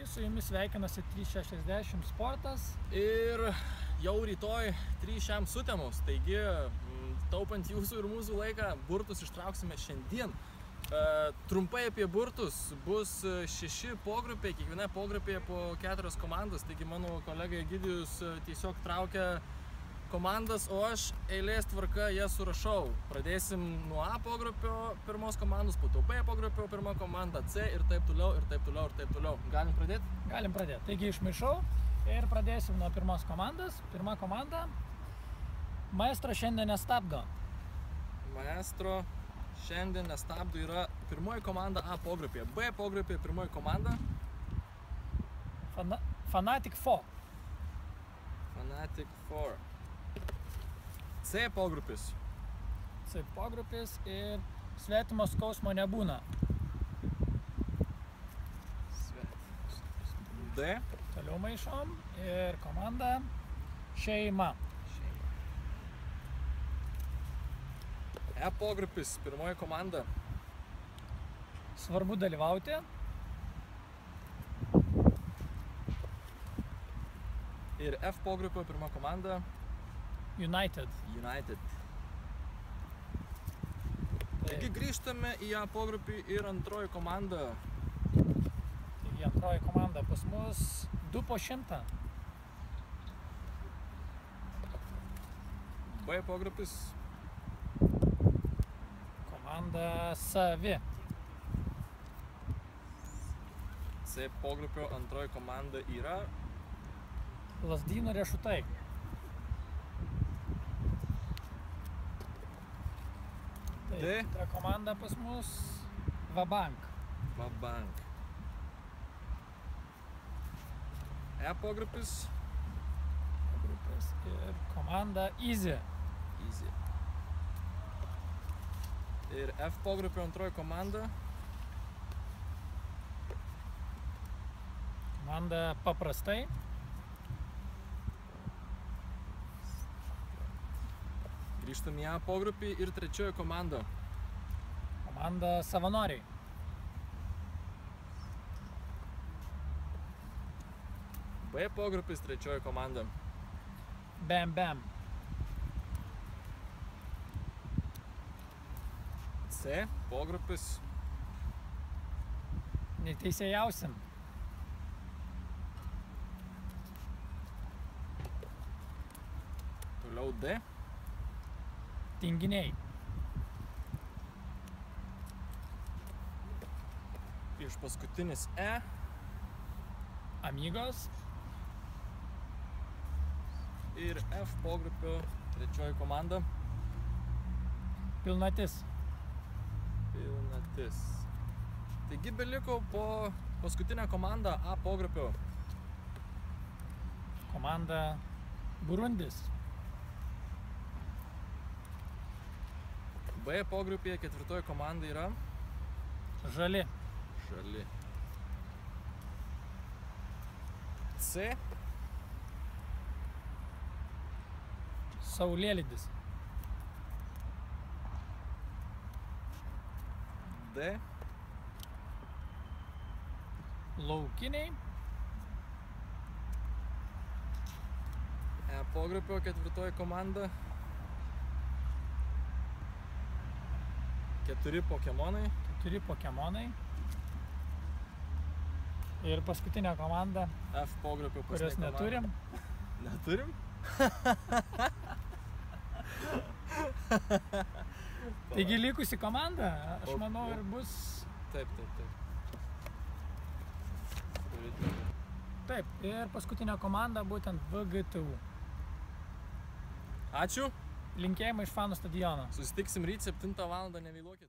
Sveiki, su jumis sveikinasi 360 sportas. Ir jau rytoj 3 sutemos, taigi taupant jūsų ir mūsų laiką, burtus ištrauksime šiandien. Trumpai apie burtus, bus 6 pogrupiai, kiekviena pogrupėje po 4 komandas, taigi mano kolega Egidijus tiesiog traukia komandas, o aš eilės tvarka jas surašau. Pradėsim nuo A pogrupio pirmos komandos, po to B pogrupio pirma komanda, C ir taip toliau, ir taip toliau, ir taip toliau. Galim pradėti? Galim pradėti. Taigi išmaišau ir pradėsim nuo pirmos komandos. Pirma komanda. Maestro šiandien nestabdo. Maestro šiandien nestabdo yra pirmoji komanda A pogrupėje. B pogrupėje pirmoji komanda. Fanatic 4. Fanatic 4. C pogrupis. C pogrupis ir svetimo skausmo nebūna. D. Toliau maišom ir komanda šeima. E pogrupis, pirmoji komanda. Svarbu dalyvauti. Ir F pogrupio pirma komanda. United. Taigi grįžtame į A pogrupį ir antroji komanda. Taigi antroji komanda pas mus 2 po 100. B pogrupis. Komanda savi. C pogrupio antroji komanda yra Lazdynų riešutai. D. Ta komanda pas mus Vabank. Vabank. E pogrupis. Ir komanda Easy. Ir F pogrupio antroji komanda. Komanda paprastai. Grįžtam į A pogrupį ir trečioji komanda. Komanda savanoriai. B pogrupis, trečioji komanda. Bam Bam. C pogrupis. Neteisėjausim. Toliau D. Tinginiai. Iš paskutinis E. Amigos. Ir F pogrupio trečioji komanda. Pilnatis. Taigi beliko po paskutinę komandą A pogrupio. Komanda Burundis. B pogrupėje ketvirtoji komanda yra Žali. C. Saulėlydis. D. Laukiniai. E pogrupio ketvirtoji komanda. 4 pokemonai. 4 pokemonai. Ir paskutinė komanda, F pogrupio kurios neturim. Neturim? Taigi likusi komanda, aš manau, ir bus... Taip. Taip, ir paskutinė komanda būtent VGTU. Ačiū. Linkėjimai iš fanų stadiono. Susitiksim ryt 7 val. Nevėluokit.